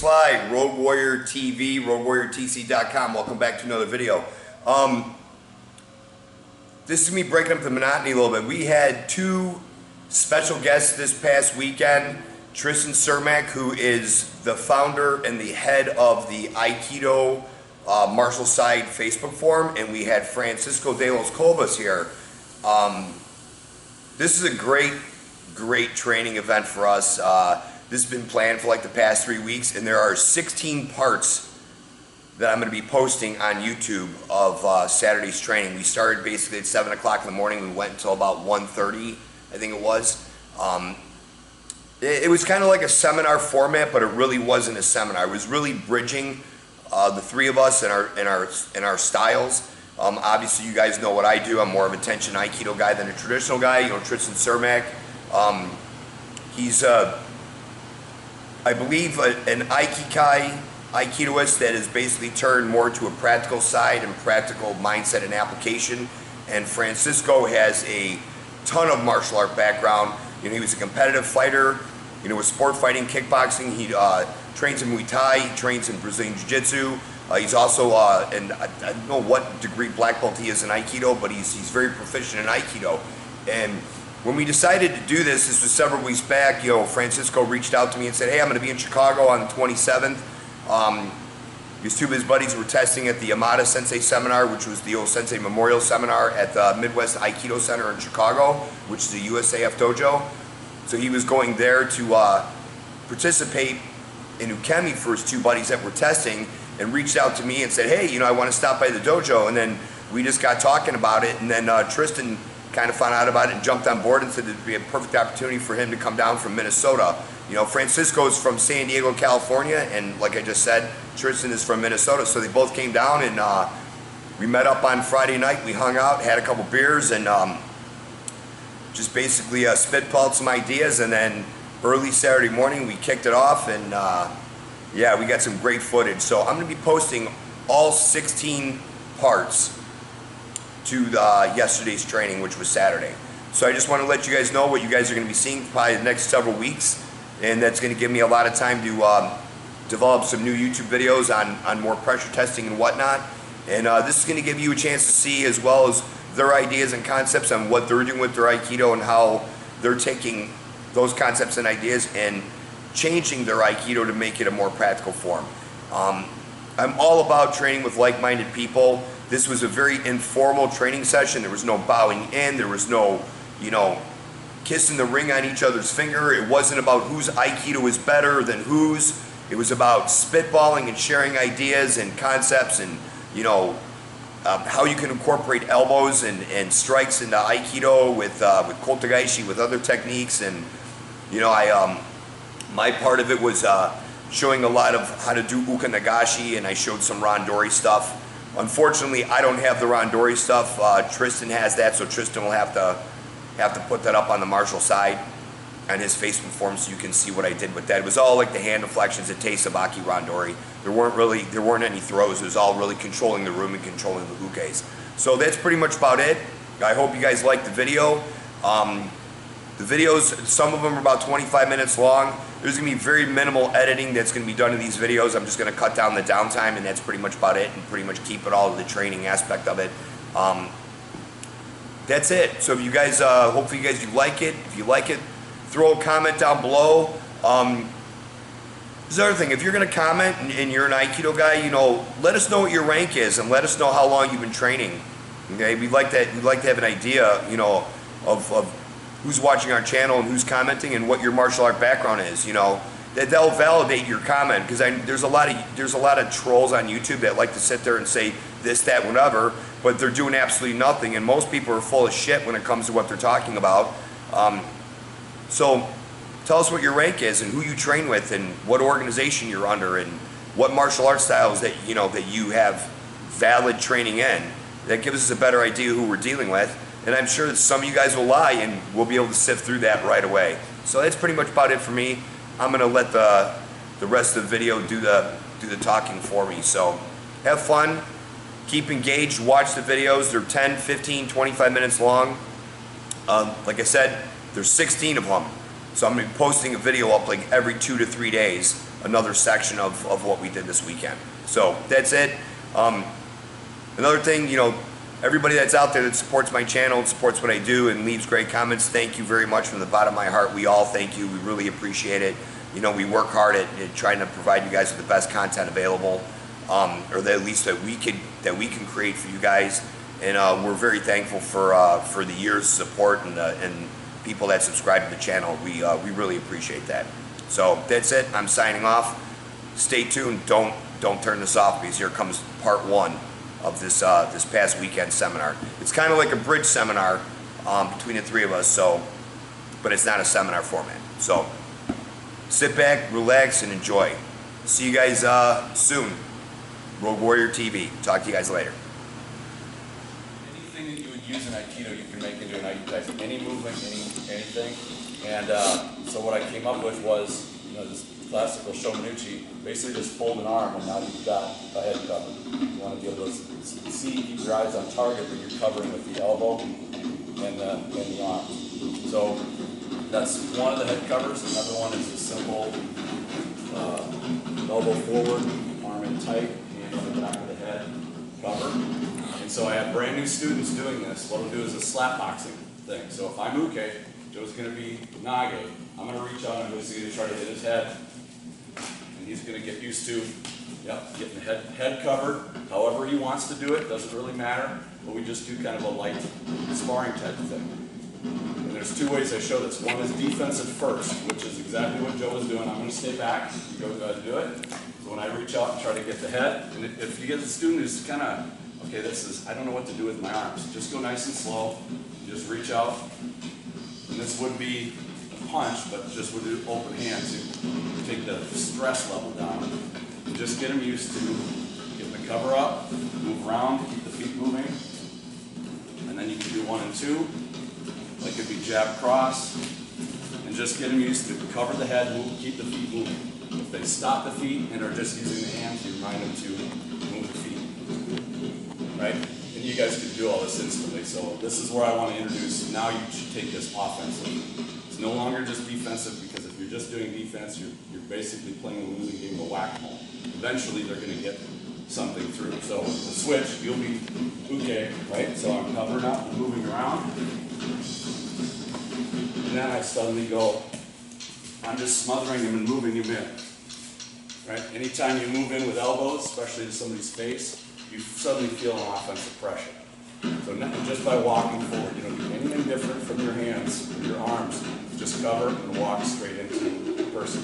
slide. Road Warrior TV, roadwarriortc.com. Welcome back to another video. This is me breaking up the monotony a little bit. We had two special guests this past weekend. Tristan Cermack, who is the founder and the head of the Aikido Martial Side Facebook forum, and we had Francisco de los Cobos here. This is a great training event for us. This has been planned for like the past 3 weeks, and there are 16 parts that I'm going to be posting on YouTube of Saturday's training. We started basically at 7 o'clock in the morning. We went until about 1:30, I think it was. It was kind of like a seminar format, but it really wasn't a seminar. It was really bridging the three of us and our styles. Obviously, you guys know what I do. I'm more of a TenShin Aikido guy than a traditional guy. You know, Tristan Cermack. He's, I believe, an Aikidoist that has basically turned more to a practical side and practical mindset and application. And Francisco has a ton of martial art background. You know, he was a competitive fighter, you know, with sport fighting, kickboxing. He trains in Muay Thai, he trains in Brazilian Jiu-Jitsu. He's also, and I don't know what degree black belt he is in Aikido, but he's very proficient in Aikido. And when we decided to do this was several weeks back, you know, Francisco reached out to me and said, hey, I'm going to be in Chicago on the 27th. These two of his buddies were testing at the Yamada Sensei Seminar, which was the old Sensei Memorial Seminar at the Midwest Aikido Center in Chicago, which is a USAF dojo. So he was going there to participate in Ukemi for his two buddies that were testing, and reached out to me and said, hey, you know, I want to stop by the dojo. And then we just got talking about it, and then Tristan kind of found out about it and jumped on board and said it'd be a perfect opportunity for him to come down from Minnesota. You know, Francisco is from San Diego, California, and like I just said, Tristan is from Minnesota. So they both came down, and we met up on Friday night. We hung out, had a couple beers, and just basically spitballed some ideas. And then early Saturday morning, we kicked it off, and yeah, we got some great footage. So I'm going to be posting all 16 parts to yesterday's training, which was Saturday. So I just want to let you guys know what you guys are going to be seeing probably the next several weeks, and that's going to give me a lot of time to develop some new YouTube videos on more pressure testing and whatnot. And this is going to give you a chance to see, as well as their ideas and concepts on what they're doing with their Aikido and how they're taking those concepts and ideas and changing their Aikido to make it a more practical form. I'm all about training with like-minded people. This was a very informal training session. There was no bowing in. There was no, you know, kissing the ring on each other's finger. It wasn't about whose Aikido is better than whose. It was about spitballing and sharing ideas and concepts, and, you know, how you can incorporate elbows and strikes into Aikido with Kotagaishi, with other techniques. And, you know, my part of it was showing a lot of how to do Uka Nagashi, and I showed some Randori stuff. Unfortunately, I don't have the Randori stuff. Tristan has that, so Tristan will have to put that up on the martial side on his Facebook forum, so you can see what I did with that. It was all like the hand deflections at Tei Sabaki Randori. There weren't any throws. It was all really controlling the room and controlling the ukes. So that's pretty much about it. I hope you guys liked the video. The videos, some of them are about 25 minutes long. There's going to be very minimal editing that's going to be done in these videos. I'm just going to cut down the downtime, and that's pretty much about it, and pretty much keep it all to the training aspect of it. That's it. So if you guys, hopefully you guys do like it. If you like it, throw a comment down below. This is the other thing. If you're going to comment and you're an Aikido guy, you know, let us know what your rank is, and let us know how long you've been training. Okay, we'd like to have an idea, you know, of who's watching our channel and who's commenting and what your martial art background is. You know, they'll validate your comment, because there's a lot of trolls on YouTube that like to sit there and say this, that, whatever, but they're doing absolutely nothing, and most people are full of shit when it comes to what they're talking about. So tell us what your rank is and who you train with and what organization you're under and what martial art styles that you have valid training in. That gives us a better idea who we're dealing with. And I'm sure that some of you guys will lie, and we'll be able to sift through that right away. So that's pretty much about it for me. I'm going to let the rest of the video do the talking for me. So have fun, keep engaged, watch the videos. They're 10, 15, 25 minutes long. Like I said, there's 16 of them. So I'm going to be posting a video up like every 2 to 3 days. another section of what we did this weekend. So that's it. Another thing, you know, everybody that's out there that supports my channel, supports what I do, and leaves great comments, thank you very much from the bottom of my heart. We all thank you. We really appreciate it. You know, we work hard at trying to provide you guys with the best content available, or that at least that we can create for you guys. And we're very thankful for the years of support and people that subscribe to the channel. We really appreciate that. So that's it. I'm signing off. Stay tuned. Don't turn this off, because here comes part 1 of this this past weekend seminar. It's kind of like a bridge seminar between the 3 of us. So, but it's not a seminar format. So sit back, relax, and enjoy. See you guys soon. Road Warrior TV. Talk to you guys later. Anything that you would use in Aikido, you can make into an Aikido. Any movement, anything. And so what I came up with was, you know, this classical Shomanuchi. Basically just fold an arm, and now you've got a head cover. You want to be able to see, keep your eyes on target, but you're covering with the elbow and the arm. So that's one of the head covers. Another one is a simple elbow forward, arm in tight, hand on the back of the head cover. And so I have brand new students doing this. What we'll do is a slap boxing thing. So if I'm Uke, Joe's going to be Nage. I'm going to reach out and Joe's going to try to hit his head. And he's going to get used to, getting the head covered however he wants to do it. Doesn't really matter. But we just do kind of a light sparring type of thing. And there's 2 ways I show this. One is defensive first, which is exactly what Joe is doing. I'm going to stay back. You go ahead and do it. So when I reach out and try to get the head, and if you get a student who's kind of, okay, I don't know what to do with my arms. Just go nice and slow. Just reach out. And this would be a punch, but just with the open hands, you take the stress level down. And just get them used to getting the cover up, move around, keep the feet moving. And then you can do 1 and 2. Like it could be jab cross. And just get them used to cover the head, move, keep the feet moving. If they stop the feet and are just using the hands, you remind them to move the feet. Right? And you guys can do all this instantly. So this is where I want to introduce, now you should take this offensive. It's no longer just defensive, because if you're just doing defense, you're basically playing a losing game of whack-a-mole. Eventually they're going to get something through. So the switch, you'll be Uke, right? So I'm covering up and moving around. And then I suddenly go, I'm just smothering him and moving him in. Right? Anytime you move in with elbows, especially to somebody's face, you suddenly feel an offensive pressure. So just by walking forward, you don't do anything different from your hands or your arms. Just cover and walk straight into the person.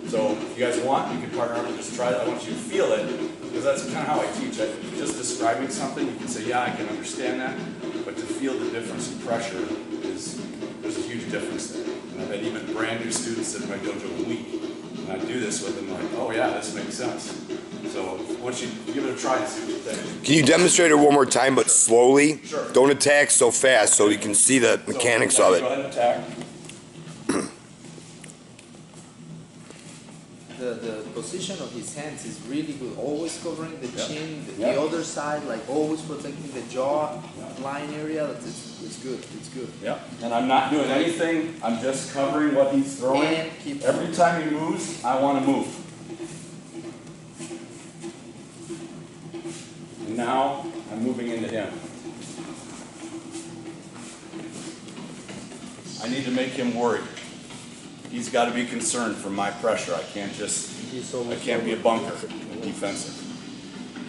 So if you guys want, you can partner up and just try that. I want you to feel it, because that's kind of how I teach. Just describing something, you can say, yeah, I can understand that, but to feel the difference in pressure there's a huge difference there. And I've had even brand new students in my dojo a week, and I do this with them like, oh yeah, this makes sense. So once you give it a try and see what you think. Can you demonstrate it one more time, but slowly? Sure. Don't attack so fast, so you can see the mechanics of it. Go ahead and attack. The position of his hands is really good. Always covering the chin, the other side, like always protecting the jaw line area. It's good. It's good. Yeah. And I'm not doing anything. I'm just covering what he's throwing. And keep Every time he moves, I want to move. And now I'm moving into him. I need to make him worried. He's got to be concerned for my pressure. I can't be a bunker defensive.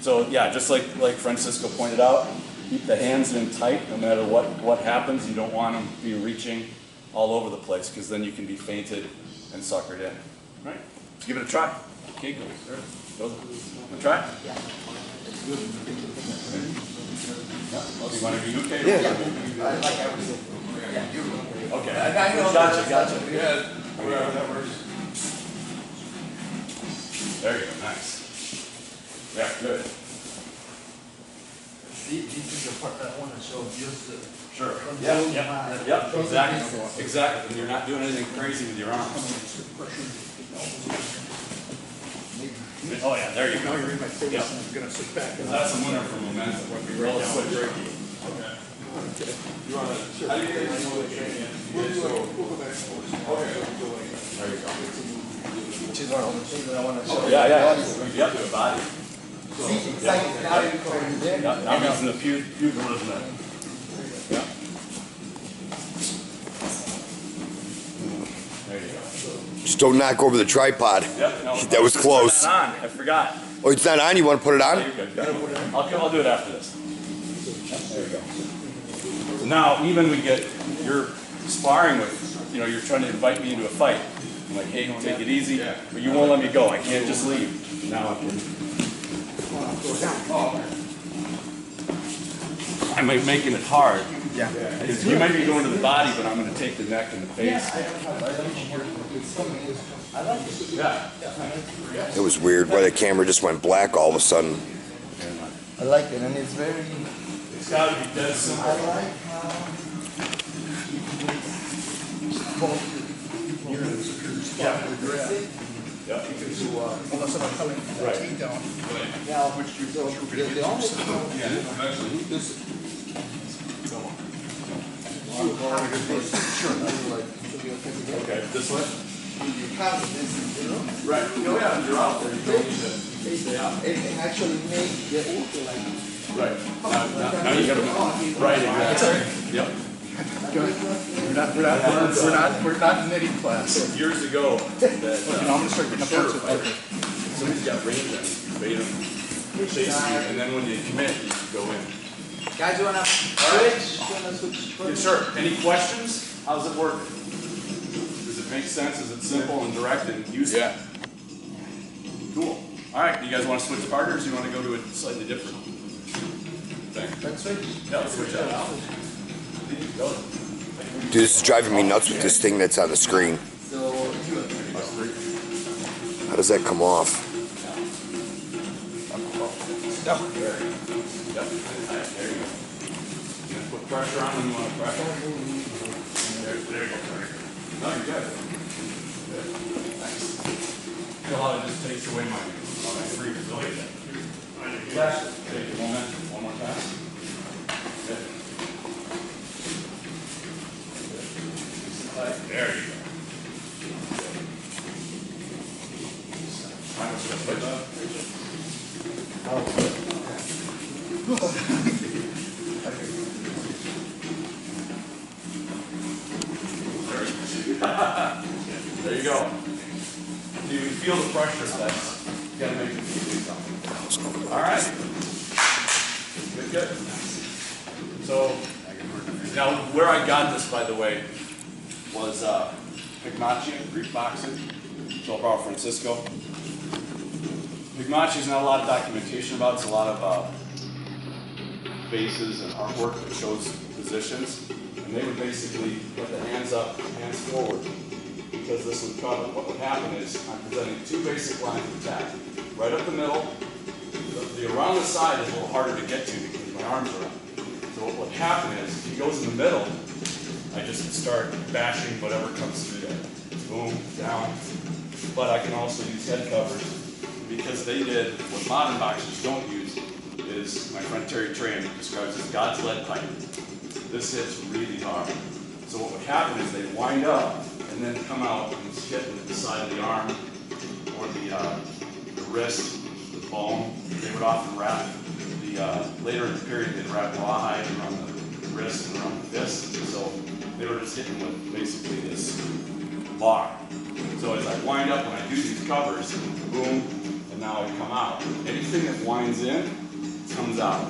So yeah, just like Francisco pointed out, keep the hands in tight no matter what happens. You don't want them to be reaching all over the place, because then you can be feinted and suckered in. Right? Give it a try. Okay, go. Want to try? Yeah. It's good. You want to be okay? Yeah. Like I was saying. Yeah, you're right. Okay. I know. Gotcha. Yeah. That works. There you go. Nice. Yeah, good. See, this is the part that I want to show. Just Sure. Yeah. Exactly. And you're not doing anything crazy with your arms. Oh yeah, there you go. Now you're in my face, and I'm going to sit back. That's a winner for momentum. Roll a switch. Okay. You want to? Sure. How do you guys know the champion? We'll go back and forth. Okay. There you go. which is one of the things that I want to show. Yeah, yep, the body. See, it's like now you come in there. Yeah, now I'm using the pugilism. Yeah. There you go. Just don't knock over the tripod. Yep, no, That was close. Turn that on. I forgot. Oh, it's not on? You want to put it on? You're good. I'll do it after this. There you go. So now, even you're sparring with, you're trying to invite me into a fight. I'm like, hey, take it easy, but you won't let me go. I can't just leave. Now I'm making it hard. Yeah. Because you might be going to the body, but I'm going to take the neck and the face. Yeah. It was weird why the camera just went black all of a sudden. I like it, and it's very. It's got to be dead simple. I like how. Yeah. Unless I'm telling you Right. take down. Now, the only Okay, this way? you have this, Right. Oh yeah, you're out there. You don't need to stay out. and actually make the ultra like. Right. Now you got to. Right, exactly. Yep. We're not knitting class. Years ago, that, I'm gonna start getting a shorter bunch of. fighter, somebody's got range on you, you bait them, chase you, and then when you commit, you go in. Guys, you wanna switch? You wanna switch? Yes, sir. Any questions? How's it work? Does it make sense? Is it simple and direct and useful? Yeah. Cool. All right. Do you guys want to switch partners, or you want to go to a slightly different thing? Let's switch. Yeah, let's switch that out. Go. Dude, this is driving me nuts with this thing that's on the screen. So How does that come off? Yep. There you go. You gonna put pressure on when you want to pressure. There you go. No, you're good. Good. Thanks. Feel how it just takes away my free ability. Take a moment. One more time. Good. There you go. I'm just gonna put that. There you go. Do you feel the pressure effects? You gotta make it feel something. All right. Good. So, now where I got this, by the way, was Pigmachi, Greek boxing. So I'll borrow Fransisco. Pigmachi is not a lot of documentation about. It's a lot of bases and artwork that shows positions. And they would basically put the hands up, hands forward, because this would cover. What would happen is I'm presenting two basic lines of attack. Right up the middle. The around the side is a little harder to get to because my arms are up. So what would happen is if he goes in the middle, I just start bashing whatever comes through there. Boom, down. But I can also use head covers because they did what modern boxers don't use is, my friend Terry Tran describes as God's lead pipe. This hits really hard. So what would happen is they'd wind up and then come out and hit with the side of the arm or the wrist, the bone. They would often wrap later in the period they'd wrap rawhide around the wrist and around the fist. So they were just hitting with basically this bar. So as I wind up when I do these covers, boom, and now I come out. Anything that winds in comes out.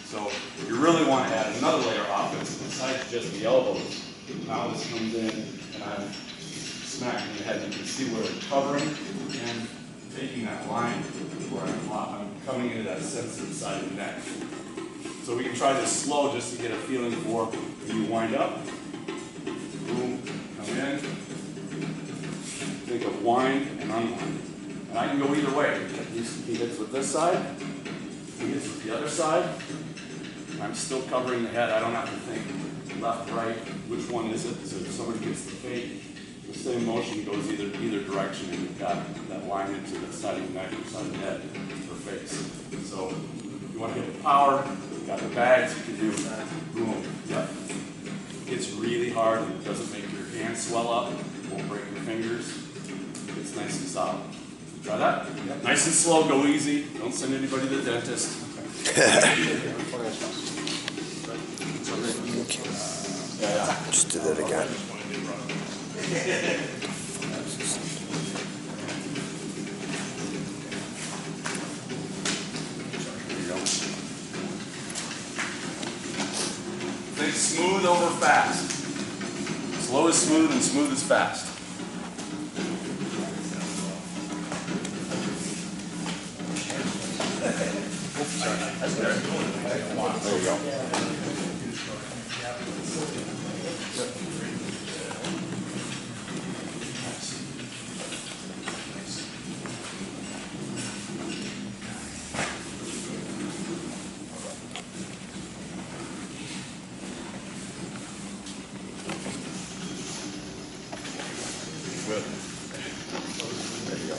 So you really want to add another layer of offense besides just the elbows. Now this comes in and I'm smacking the head. You can see where I'm covering and taking that line where I'm coming into that sensitive side of the neck. So we can try this slow just to get a feeling for when you wind up. Boom, come in. Think of wind and unwind. And I can go either way. He hits with this side, he hits with the other side. I'm still covering the head. I don't have to think left, right, which one is it? So if somebody gets the fake, the same motion goes either direction, and you've got that line into the side of the neck or side of the head or face. So you want to get the power, you've got the bags, you can do boom, yep. It's really hard and it doesn't make your hands swell up, it won't break your fingers. gets nice and solid. Try that. Nice and slow, go easy. Don't send anybody to the dentist. Just did it again. Think smooth over fast. Slow is smooth and smooth is fast. There you go. Good. There you go.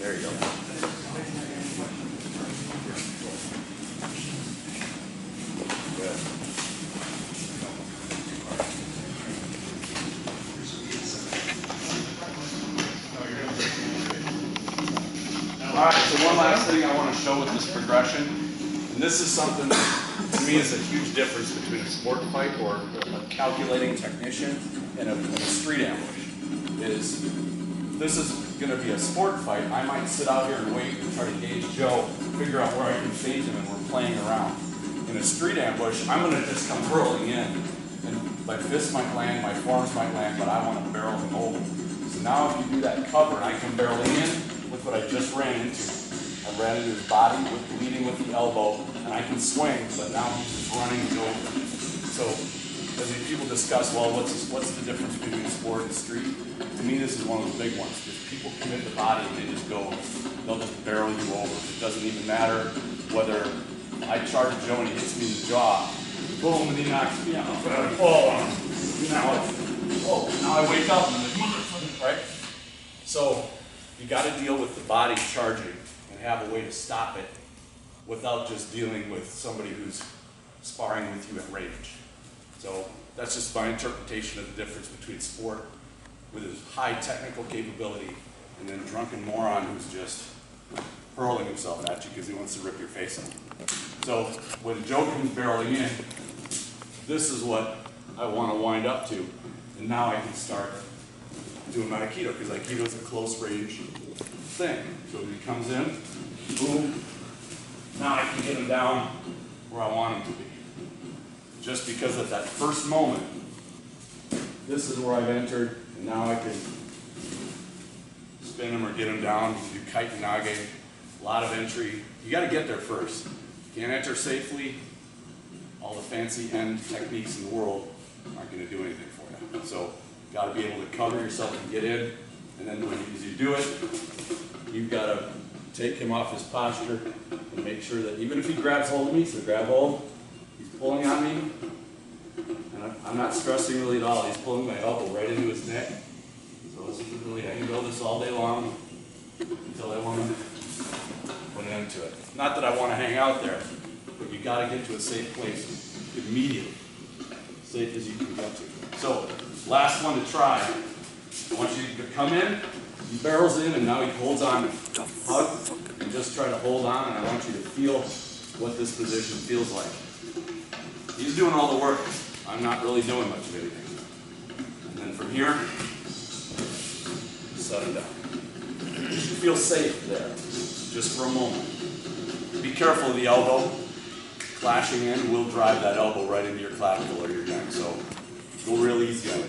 There you go. Good. All right, so one last thing I want to show with this progression, and this is something that to me is a huge difference between a sport fight or a calculating technician and a street ambush, is this is going to be a sport fight. I might sit out here and wait and try to gauge Joe, figure out where I can phase him, and we're playing around. In a street ambush, I'm going to just come hurling in, and my fists might land, my forearms might land, but I want to barrel him over. So now if you do that cover and I come barreling in, look what I just ran into. I ran into his body, leading with the elbow, and I can swing, but now he's just running over. So as people discuss, well, what's the difference between sport and street? To me, this is one of the big ones, because people commit the body and they just go, they'll just barrel you over. It doesn't even matter whether I charge Joe and he hits me in the jaw, boom, and he knocks me out. But I fall on him. Now I wake up and I'm like, motherfucker, right? So you got to deal with the body charging and have a way to stop it without just dealing with somebody who's sparring with you at range. So that's just my interpretation of the difference between sport with his high technical capability and then drunken moron who's just hurling himself at you because he wants to rip your face off. So when Joe comes barreling in, this is what I want to wind up to. And now I can start doing my Aikido, because Aikido is a close range thing. So when he comes in, boom, now I can get him down where I want him to be. Just because at that first moment, this is where I've entered, and now I can spin him or get him down. You can do kite and nage, a lot of entry. You got to get there first. If you can't enter safely, all the fancy end techniques in the world aren't going to do anything for you. So you got to be able to cover yourself and get in, and then as you do it, you've got to take him off his posture and make sure that even if he grabs hold of me, so grab hold, he's pulling on me, and I'm not stressing really at all. He's pulling my elbow right into his neck. So this is really, I can go this all day long until I want to put an end to it. Not that I want to hang out there, but you got to get to a safe place immediately, safe as you can get to. So last one to try. I want you to come in. He barrels in, and now he holds on, hug, and just try to hold on, and I want you to feel what this position feels like. He's doing all the work. I'm not really doing much of anything. And then from here, set him down. You should feel safe there, just for a moment. Be careful of the elbow. Clashing in will drive that elbow right into your clavicle or your neck, so go real easy on